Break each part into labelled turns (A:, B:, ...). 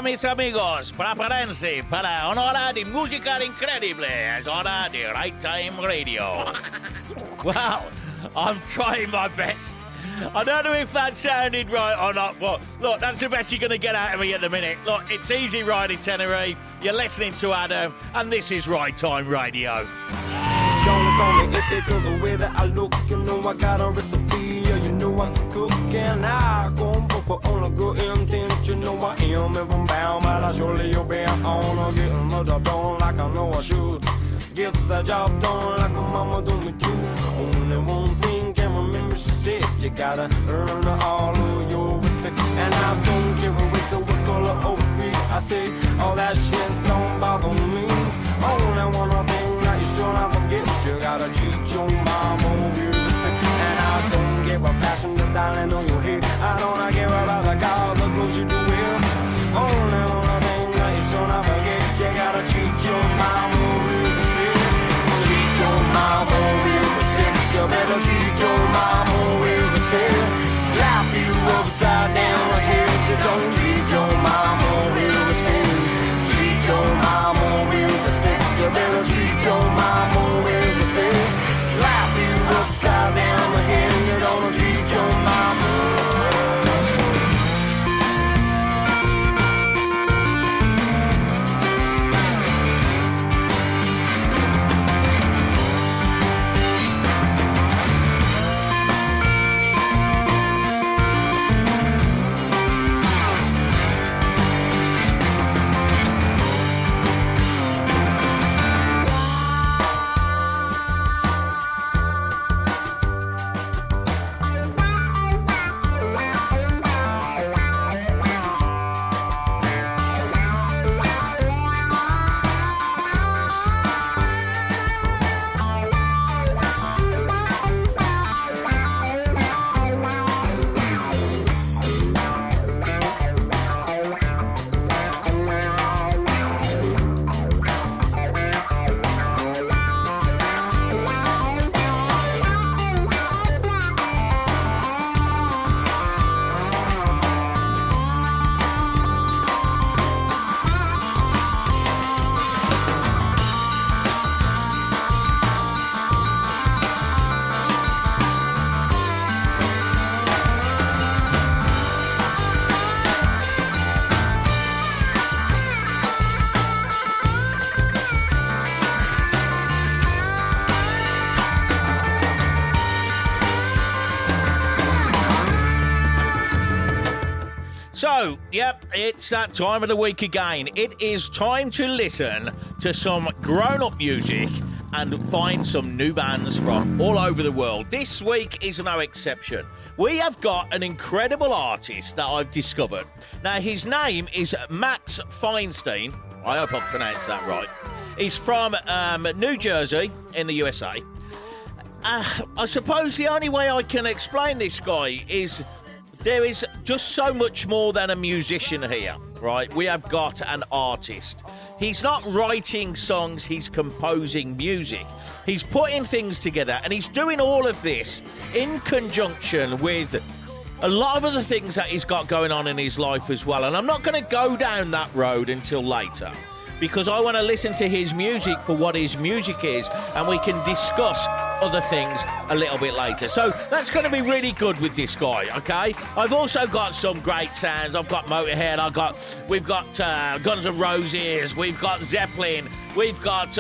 A: mis amigos, prepárense para una hora de música increíble. Es hora de Right Time Radio. Wow, I'm trying my best. I don't know if that sounded right or not, but look, that's the best you're going to get out of me at the minute. Look, it's easy riding Tenerife. You're listening to Adam, and this is Right Time Radio.
B: Don't call me if it goes the way that I look. You know I got a recipe, you know I can cook. And I go for on a good intent. You know I am if I'm bound, but I surely you'll be on. Getting the job done like I know I should. Get the job done like my mama do me too. Only one thing can remember, she said you gotta earn all of your respect. And I don't care a race or what color OP. I say all that shit don't bother me. Only one thing that you should not forget, you gotta treat your mama with respect. And I don't give a passion that's dialing on your head. I don't care about the car, the clothes you do wear. Only one thing that you should not forget, you gotta treat your mama with respect. Treat your mama with respect. You better treat your mama with respect. Slap you upside down like hell if you don't treat your mama with respect. Treat your mama with respect. You better treat your mama with respect. Slap you upside down the head and you don't treat your mama.
A: So, yep, it's that time of the week again. It is time to listen to some grown-up music and find some new bands from all over the world. This week is no exception. We have got an incredible artist that I've discovered. Now, his name is Max Feinstein. I hope I pronounced that right. He's from New Jersey in the USA. I suppose the only way I can explain this guy is there is just so much more than a musician here, right? We have got an artist. He's not writing songs, he's composing music. He's putting things together, and he's doing all of this in conjunction with a lot of other things that he's got going on in his life as well. And I'm not going to go down that road until later, because I want to listen to his music for what his music is, and we can discuss other things a little bit later. So that's going to be really good with this guy, okay? I've also got some great sounds. I've got Motorhead, we've got Guns N' Roses, we've got Zeppelin, we've got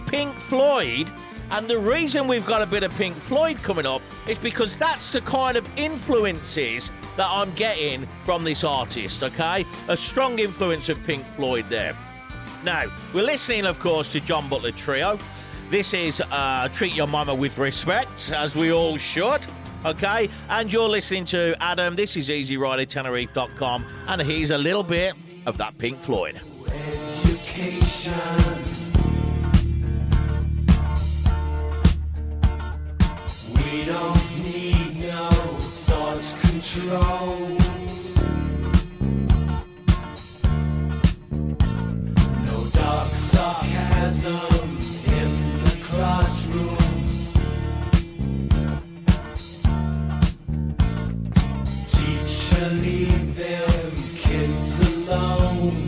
A: Pink Floyd. And the reason we've got a bit of Pink Floyd coming up is because that's the kind of influences that I'm getting from this artist, okay? A strong influence of Pink Floyd there. Now, we're listening, of course, to John Butler Trio. This is Treat Your Mama with Respect, as we all should, okay? And you're listening to Adam. This is EasyRiderTenerife.com, and here's a little bit of that Pink Floyd.
B: Education. We don't need no thought control. No dark sarcasm in the classroom. Teacher, leave them kids alone.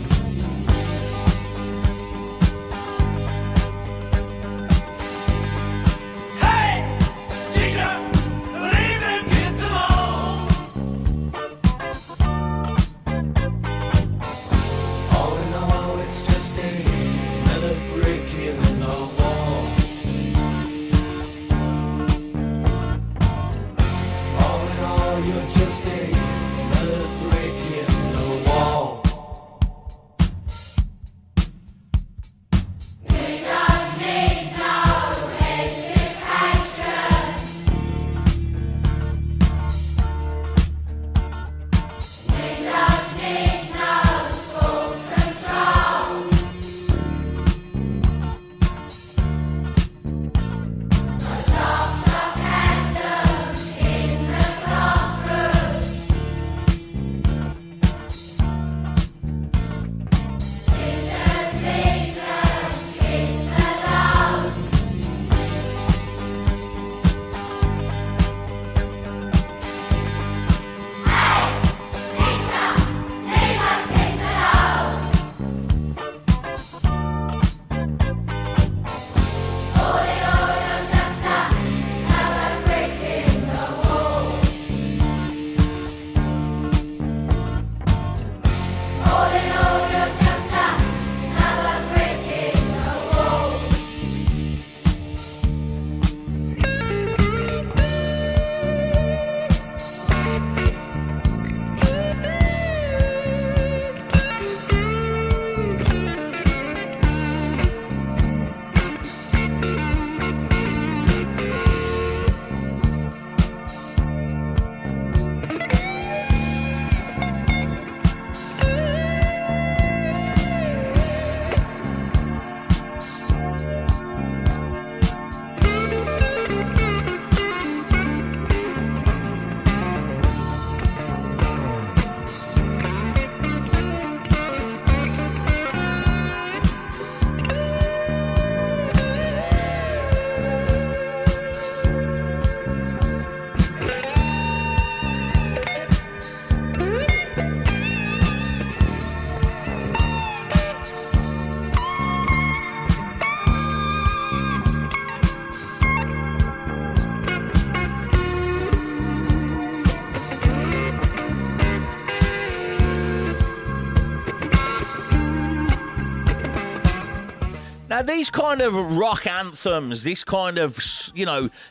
A: Now, these kind of rock anthems, this kind of,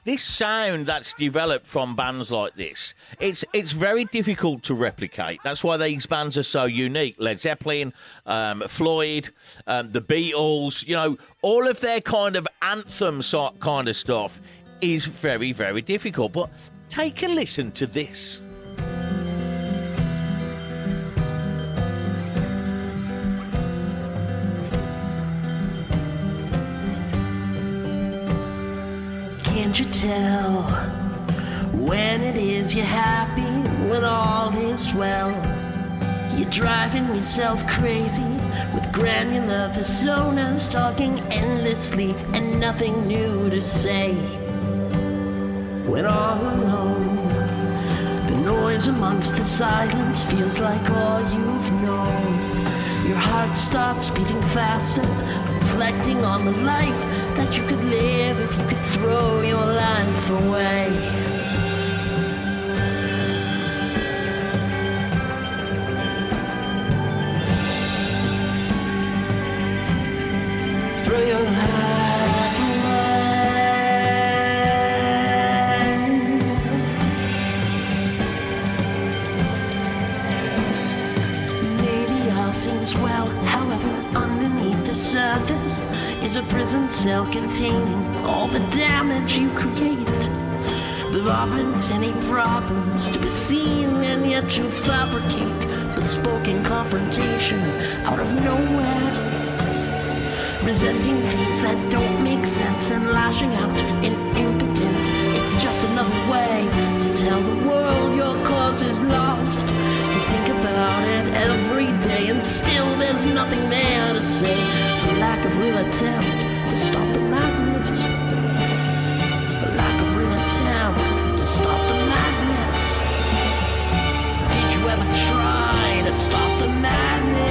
A: this sound that's developed from bands like this, it's very difficult to replicate. That's why these bands are so unique. Led Zeppelin, Floyd, the Beatles, all of their kind of anthem kind of stuff is very, very difficult. But take a listen to this.
C: Can't you tell when it is you're happy, when all is well? You're driving yourself crazy with granular personas, talking endlessly and nothing new to say. When all alone, the noise amongst the silence feels like all you've known. Your heart starts beating faster, reflecting on the life that you could live if you could throw your life away. Throw your life away. Maybe all seems well, however, underneath the surface is a prison cell containing all the damage you created. There aren't any problems to be seen, and yet you fabricate bespoken confrontation out of nowhere. Resenting things that don't make sense and lashing out in impotence. It's just another way to tell the world your cause is lost. You think about it every day and still there's nothing there to say. For lack of real attempt to stop the madness. For lack of real attempt to stop the madness. Did you ever try to stop the madness?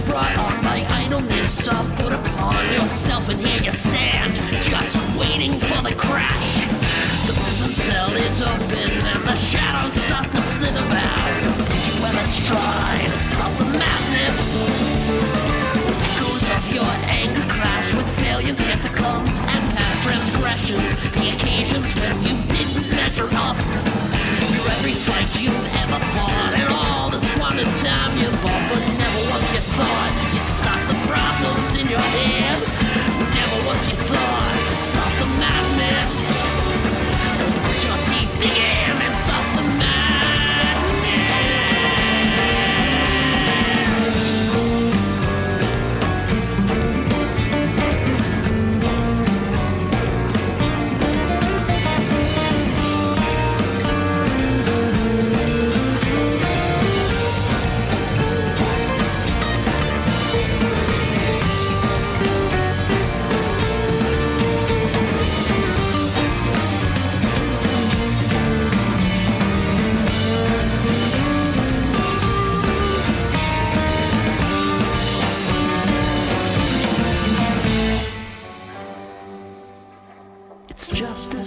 C: Brought on by idleness are put upon yourself, and here you stand, just waiting for the crash. The prison cell is open and the shadows start to slither out. Did you ever try to stop the madness? Echoes of your anger clash with failures yet to come and past transgressions, the occasions when you didn't measure up. Your every fight you've ever fought and all the squandered time you bought, but never once you thought you'd stop the problems in your head. Never once you thought to stop the madness. Put your teeth in and stop the madness.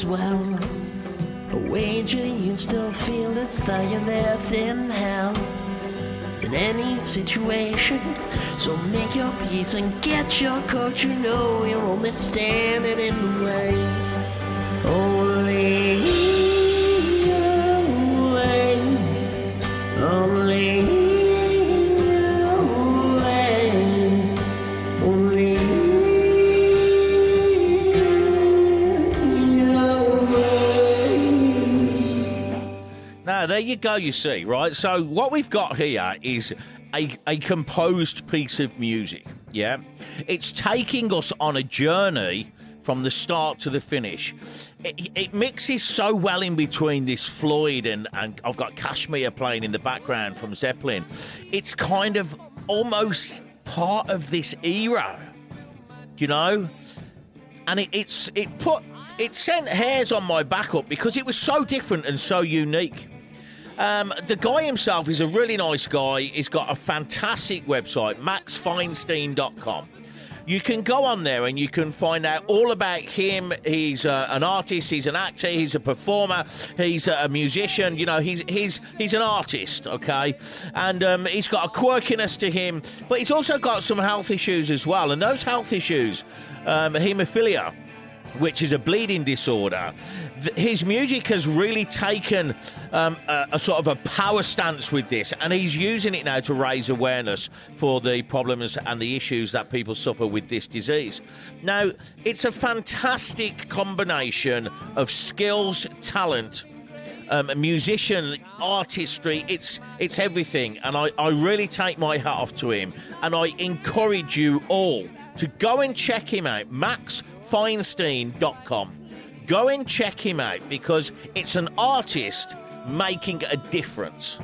C: Well, a wager you still feel as though you're left in hell in any situation. So make your peace and get your coat. You know you're only standing in the way. Only your way. Only your way. Only.
A: Now, there you go, you see, right? So what we've got here is a composed piece of music, yeah? It's taking us on a journey from the start to the finish. It mixes so well in between this Floyd and I've got Kashmir playing in the background from Zeppelin. It's kind of almost part of this era, you know? And it sent hairs on my back up because it was so different and so unique. The guy himself is a really nice guy. He's got a fantastic website, maxfeinstein.com. You can go on there and you can find out all about him. He's an artist, he's an actor, he's a performer, he's a musician. You know, he's an artist, okay? And he's got a quirkiness to him, but he's also got some health issues as well. And those health issues, haemophilia, which is a bleeding disorder, his music has really taken a sort of a power stance with this, and he's using it now to raise awareness for the problems and the issues that people suffer with this disease. Now, it's a fantastic combination of skills, talent, musician, artistry. It's everything, and I really take my hat off to him, and I encourage you all to go and check him out, maxfeinstein.com. Go and check him out because it's an artist making a difference.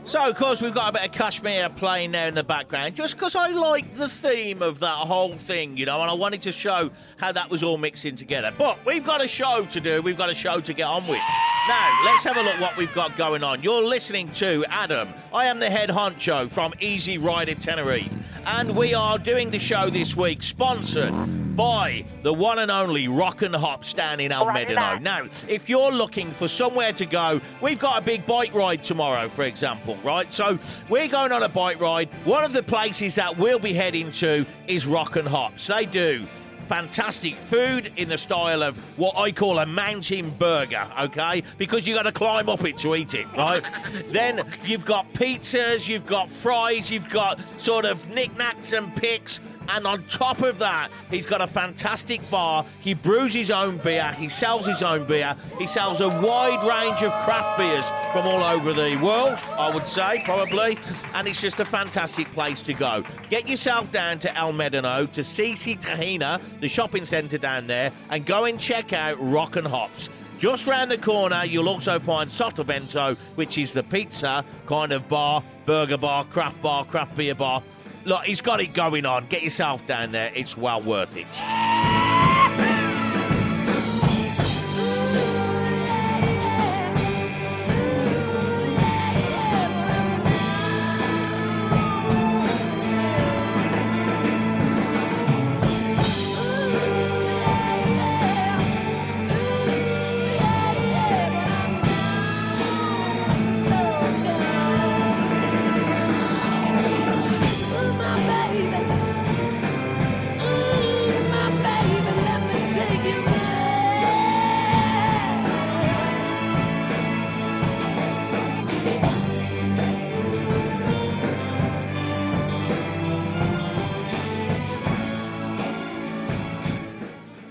A: So, of course, we've got a bit of Kashmir playing there in the background, just because I like the theme of that whole thing, and I wanted to show how that was all mixing together. But we've got a show to do. We've got a show to get on with. Now, let's have a look what we've got going on. You're listening to Adam. I am the head honcho from Easy Rider Tenerife, and we are doing the show this week sponsored by the one and only Rock and Hops down in 𝗛𝗏𝗏. Now, if you're looking for somewhere to go, we've got a big bike ride tomorrow, for example, right? So we're going on a bike ride. One of the places that we'll be heading to is Rock and Hops. They do fantastic food in the style of what I call a mountain burger, okay? Because you got to climb up it to eat it, right? Then you've got pizzas, you've got fries, you've got sort of knickknacks and picks. And on top of that, he's got a fantastic bar. He brews his own beer. He sells his own beer. He sells a wide range of craft beers from all over the world, I would say, probably. And it's just a fantastic place to go. Get yourself down to 𝗛𝗏𝗏, to 𝗔𝗕𝗢𝗏𝗏, the shopping centre down there, and go and check out Rock and Hops. Just round the corner, you'll also find Sotavento, which is the pizza kind of bar, burger bar, craft beer bar. Look, he's got it going on. Get yourself down there. It's well worth it.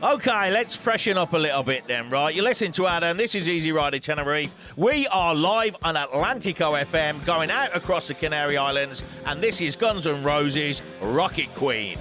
A: Okay, let's freshen up a little bit then, right? You're listening to Adam. This is Easy Rider Tenerife. We are live on Atlantico FM, going out across the Canary Islands, and this is Guns N' Roses' Rocket Queen.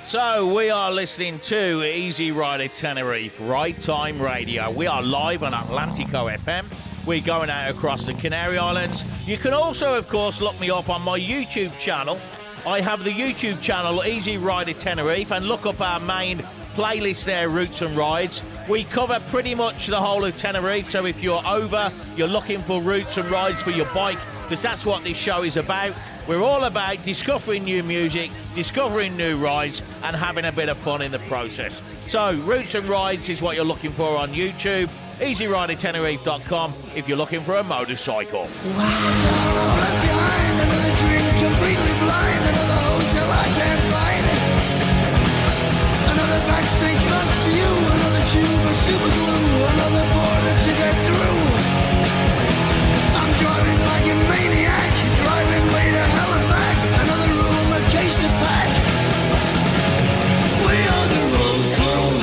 A: So we are listening to Easy Rider Tenerife, Ride Time Radio. We are live on Atlantico FM. We're going out across the Canary Islands. You can also, of course, look me up on my YouTube channel. I have the YouTube channel Easy Rider Tenerife, and look up our main playlist there, Routes and Rides. We cover pretty much the whole of Tenerife, so if you're you're looking for routes and rides for your bike, because that's what this show is about. We're all about discovering new music, discovering new rides, and having a bit of fun in the process. So, Routes and Rides is what you're looking for on YouTube. EasyRiderTenerife.com if you're looking for a motorcycle.
D: Another backstage must you, another tube of super glue, another border to get through. I'm driving like a maniac, driving way to hell and back, another room, a case to pack. We are the road crew.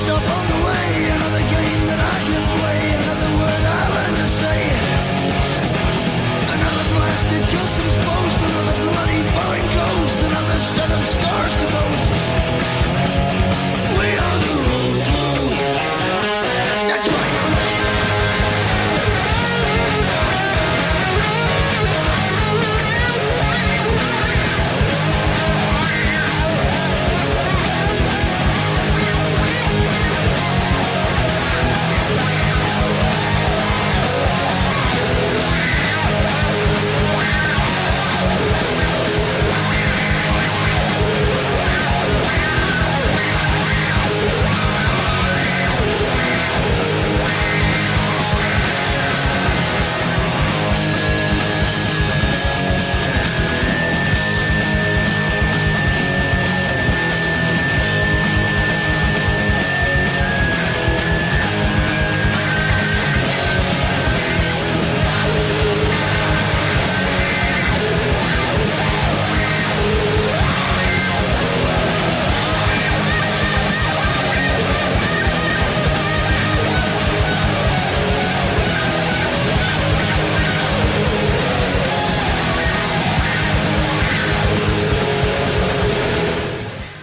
D: Stop on the way, another game that I can play, another word I learned to say, another blasted customs post, another bloody foreign coast, another set of scars to boast. We are the road crew. That's right.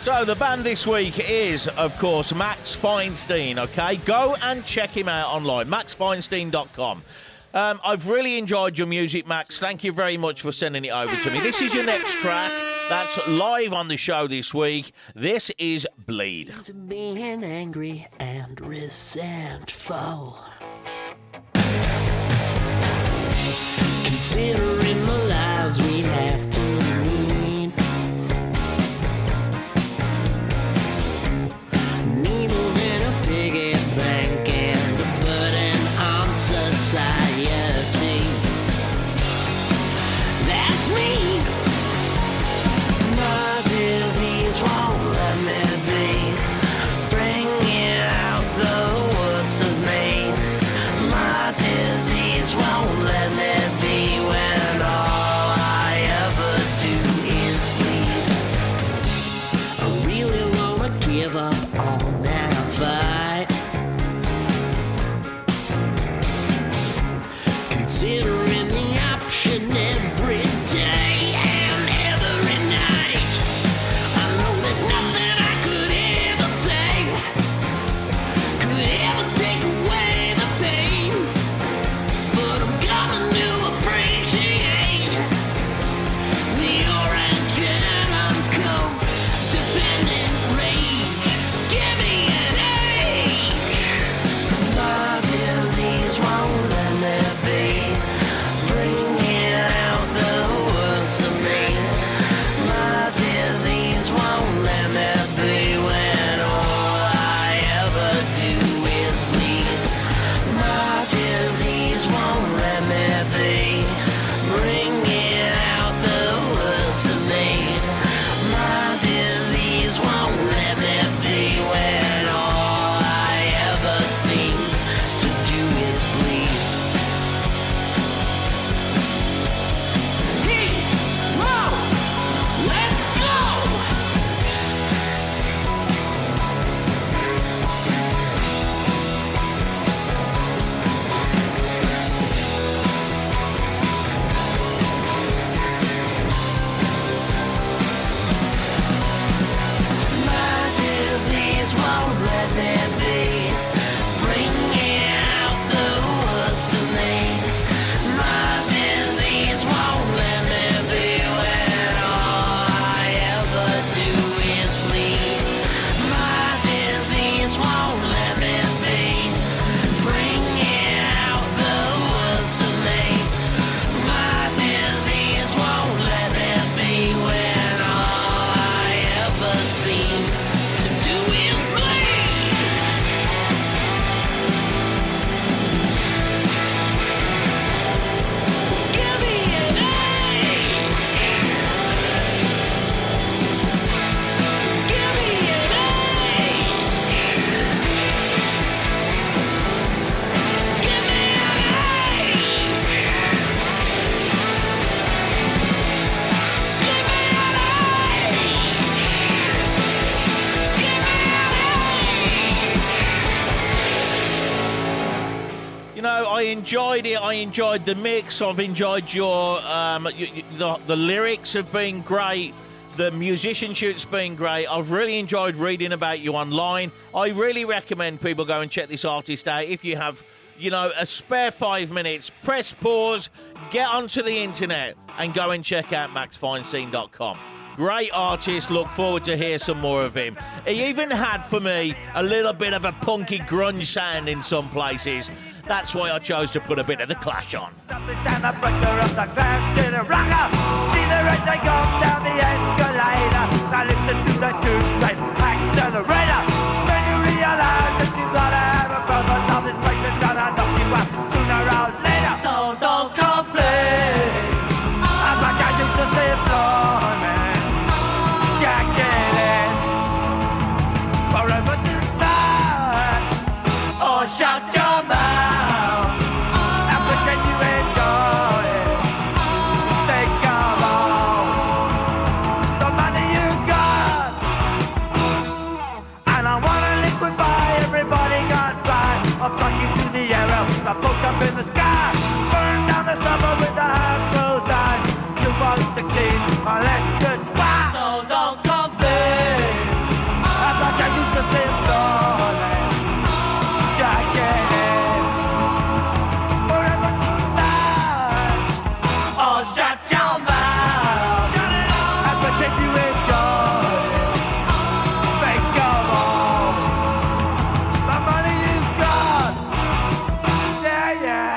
A: So the band this week is, of course, Max Feinstein, okay? Go and check him out online, maxfeinstein.com. I've really enjoyed your music, Max. Thank you very much for sending it over to me. This is your next track. That's live on the show this week. This is Bleed.
C: She's being angry and resentful, considering the lives we have to lead. Needles in a piggy bank and a burden on society. That's me. My disease won't let me be, bringing out the worst of me. My disease won't let me be when all I ever do is bleed. I really wanna give up on that fight, considering the option every day and every night. I know that nothing I could ever say could ever take away the pain, but I'm coming to appreciate the origin of codependent rage. Give me an age. My disease won't let me be.
A: You know, I enjoyed it. I enjoyed the mix. I've enjoyed your the lyrics have been great. The musicianship's been great. I've really enjoyed reading about you online. I really recommend people go and check this artist out. If you have, you know, a spare 5 minutes, press pause, get onto the internet and go and check out maxfeinstein.com. Great artist. Look forward to hear some more of him. He even had, for me, a little bit of a punky grunge sound in some places. That's why I chose to put a bit of The Clash on.
B: So don't complain. I'm like I used to say, man. Jack it in. Forever tonight. Oh, shut your mouth. And pretend you enjoy it. Think of all the money you got. And I wanna liquefy everybody got by. I'll plug you to the arrow. I poke up in the sky. Burn down the summer with the half closed eyes. You won't succeed unless goodbye. So don't complain. I'm like I used to say, darling. Jack it in. Forever tonight. Oh, shut your mouth. Shut it up. And pretend you enjoy it. Think of all the money you've got. Yeah, yeah.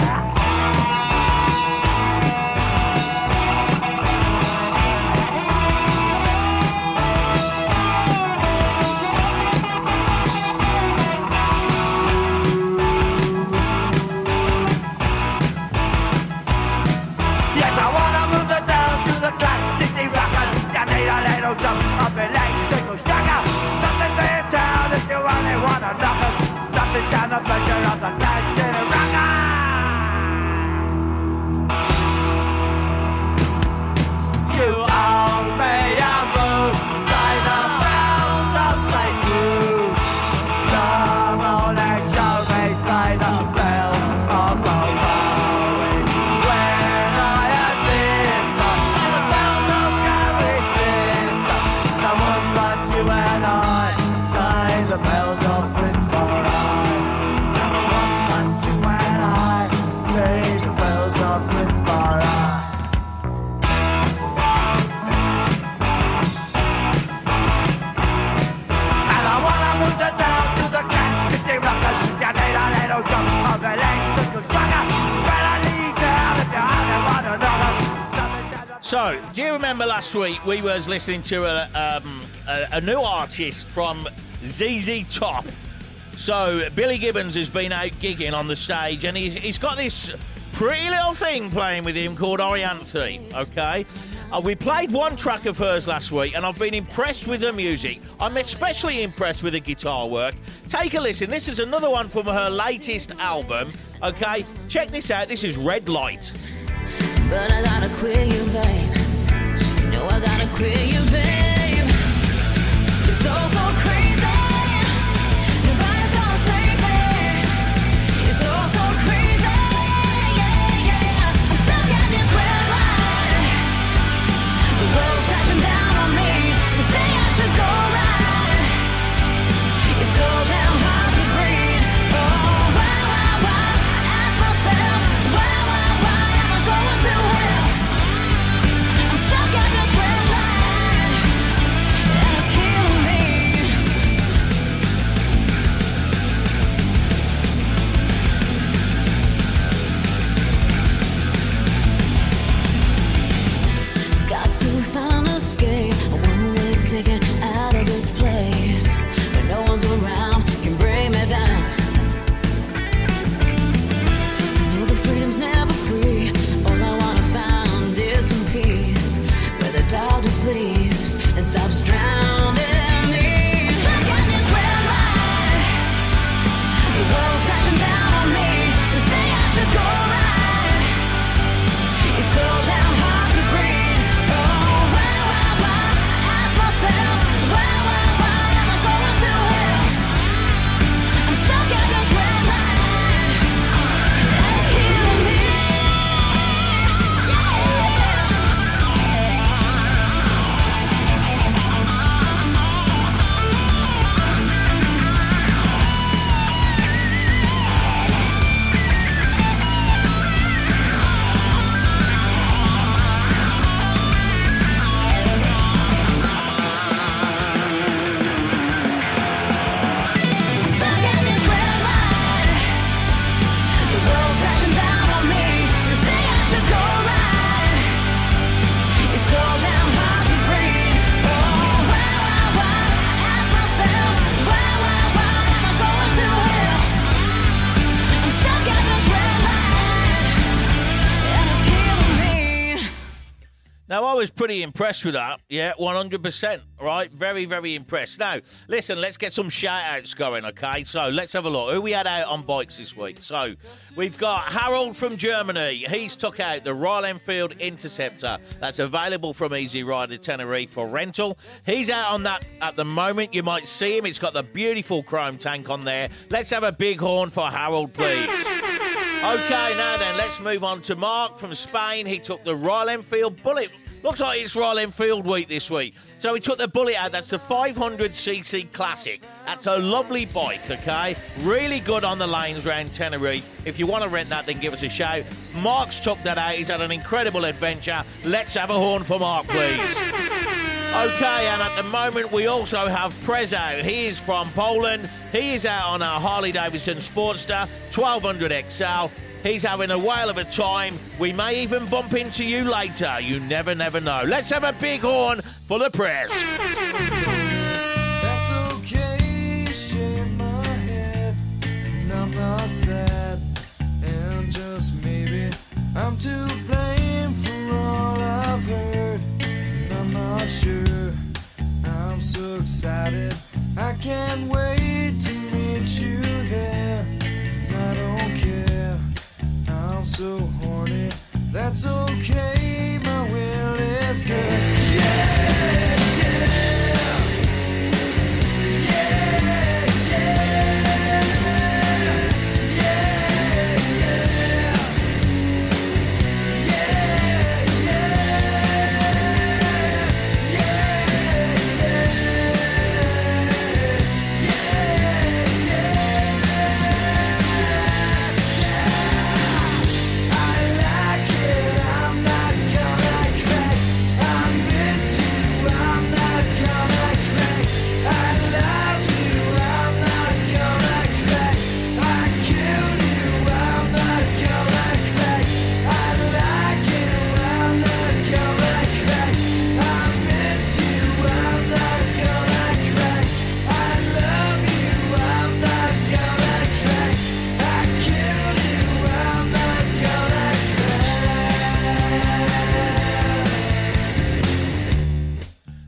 B: Yes, I wanna move the town to the class city rocker. You need a little jump up and electrical sucker. Something for your town if you only wanna knock us. Nothing down the pleasure of the class city rocker. You owe me a move by the pound of St. Jude. Come on and show me by the bell of the bowing. When I had been the bells of Canary Island, I won't let you and I say the bells of Pittsburgh. I won't let you and I say the bells of Pittsburgh. And I wanna move the town to the Kansas City Rockers. You need a little jump of electrical sucker. Better leave town if you only wanna knock us.
A: So, do you remember last week we was listening to a new artist from ZZ Top? So, Billy Gibbons has been out gigging on the stage and he's got this pretty little thing playing with him called Oriene, okay? We played one track of hers last week and I've been impressed with her music. I'm especially impressed with the guitar work. Take a listen. This is another one from her latest album, okay? Check this out. This is Red Light.
E: But I gotta quit you, babe. No, I gotta quit you, babe. It's so crazy. Nobody's gonna save me. It's so crazy. Yeah, yeah. I'm stuck at this red line. The world's crashing down on me. They say I should go right. It's so damn hard to breathe. Oh, why? I ask myself, why am I going through hell? I'm stuck at this red line, and it's killing me.
A: Now, I was pretty impressed with that. Yeah, 100%, right? Very, very impressed. Now, listen, let's get some shout-outs going, okay? So, let's have a look. Who we had out on bikes this week? So, we've got Harold from Germany. He's took out the Royal Enfield Interceptor. That's available from Easy Rider Tenerife for rental. He's out on that at the moment. You might see him. It's got the beautiful chrome tank on there. Let's have a big horn for Harold, please. Okay, now then, let's move on to Mark from Spain. He took the Royal Enfield Bullet. Looks like it's Royal Enfield week this week. So he took the Bullet out. That's the 500cc Classic. That's a lovely bike, okay? Really good on the lanes around Tenerife. If you want to rent that, then give us a shout. Mark's took that out. He's had an incredible adventure. Let's have a horn for Mark, please. Okay, and at the moment we also have Prez out. He is from Poland. He is out on our Harley Davidson Sportster 1200 XL. He's having a whale of a time. We may even bump into you later. You never know. Let's have a big horn for the Prez.
B: That's okay, shake my head, and I'm not sad, and just maybe I'm to blame for all I've heard, and I'm not sure, I'm so excited, I can't wait to meet you there, and I don't care, I'm so horny, that's okay, my will is good, yeah, yeah.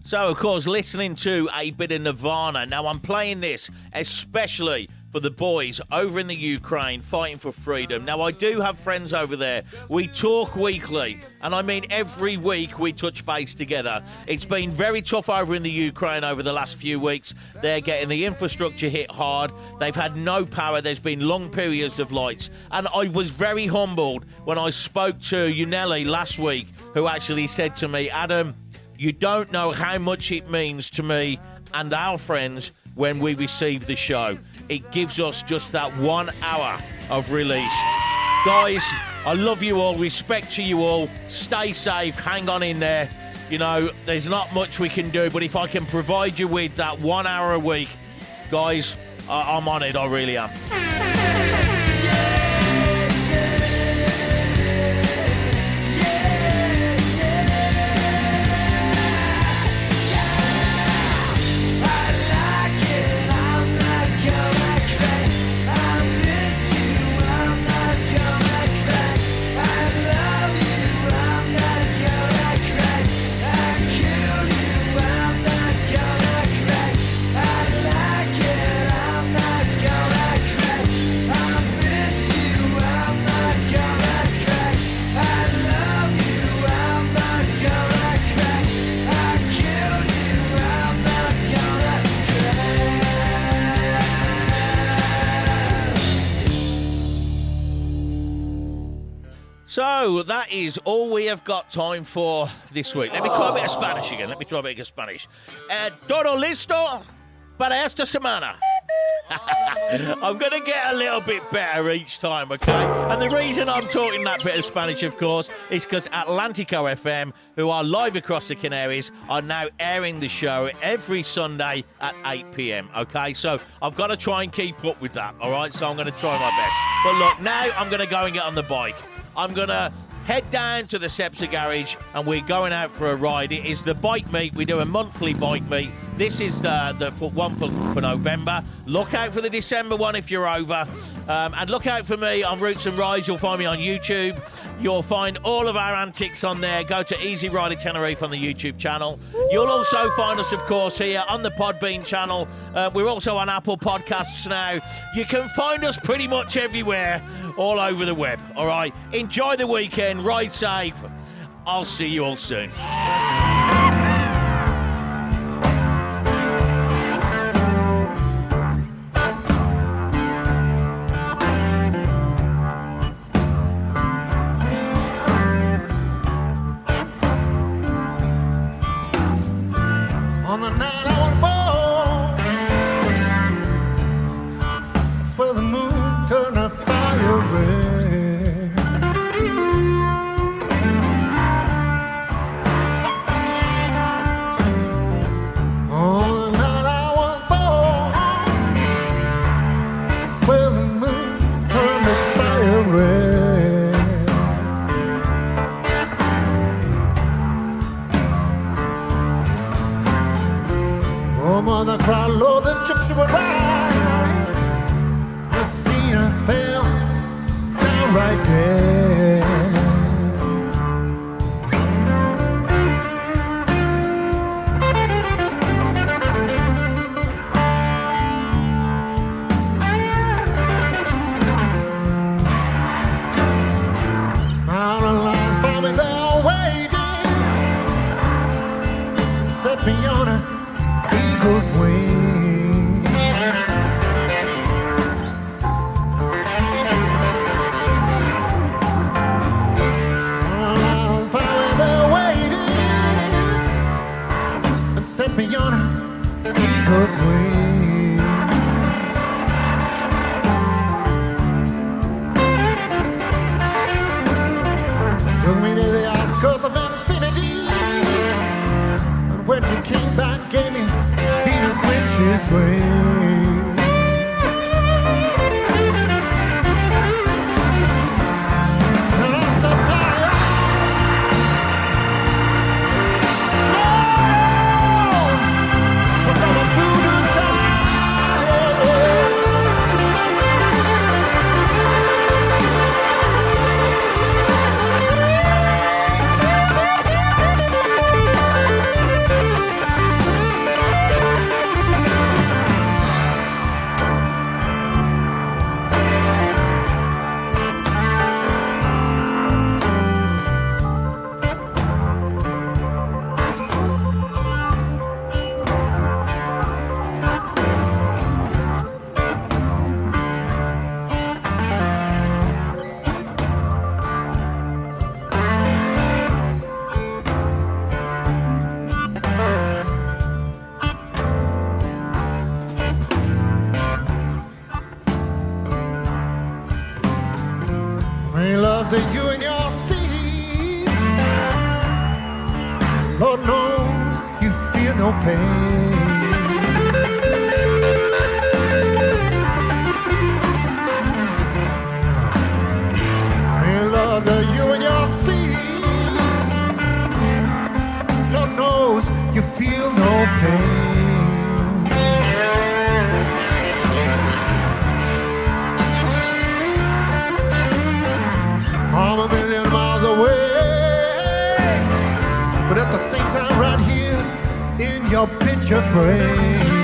A: So, of course, listening to a bit of Nirvana. Now, I'm playing this especially for the boys over in the Ukraine fighting for freedom. Now, I do have friends over there. We talk weekly, and I mean every week we touch base together. It's been very tough over in the Ukraine over the last few weeks. They're getting the infrastructure hit hard. They've had no power. There's been long periods of lights. And I was very humbled when I spoke to Unelli last week, who actually said to me, Adam, you don't know how much it means to me and our friends when we receive the show. It gives us just that 1 hour of release. Guys, I love you all, respect to you all. Stay safe, hang on in there. You know, there's not much we can do, but if I can provide you with that 1 hour a week, guys, I'm on it, I really am. So, that is all we have got time for this week. Let me try a bit of Spanish again. Todo listo para esta semana. I'm going to get a little bit better each time, okay? And the reason I'm talking that bit of Spanish, of course, is because Atlantico FM, who are live across the Canaries, are now airing the show every Sunday at 8 p.m, okay? So I've got to try and keep up with that, all right? So I'm going to try my best. But look, now I'm going to go and get on the bike. I'm going to head down to the 𝗔𝗕𝗢𝗡𝗟 garage and we're going out for a ride. It is the bike meet. We do a monthly bike meet. This is the one for November. Look out for the December one if you're over. And look out for me on Roots and Rides. You'll find me on YouTube. You'll find all of our antics on there. Go to Easy Rider Tenerife on the YouTube channel. You'll also find us, of course, here on the Podbean channel. We're also on Apple Podcasts now. You can find us pretty much everywhere, all over the web. All right? Enjoy the weekend. Ride safe. I'll see you all soon.
F: On the night I was born, that's where the moon turned a fire red. On the night I was born, that's where the moon turned a fire red. Oh, mother cried, Lord, the gypsy would ride. I seen her fell down right there. Mountain lions found me there waiting, set me on a eagle's wing. I found there waiting and set me on an eagle's wing. Took me to the outskirts of infinity, and when she came back, gave me Venus witch's ring. And I'm so tired. Oh, 'cause I'm a voodoo May love to you and your seed. Lord knows you feel no pain. May love to you and your seed. Lord knows you feel no pain. I'm a million miles away, but at the same time right here in your picture frame.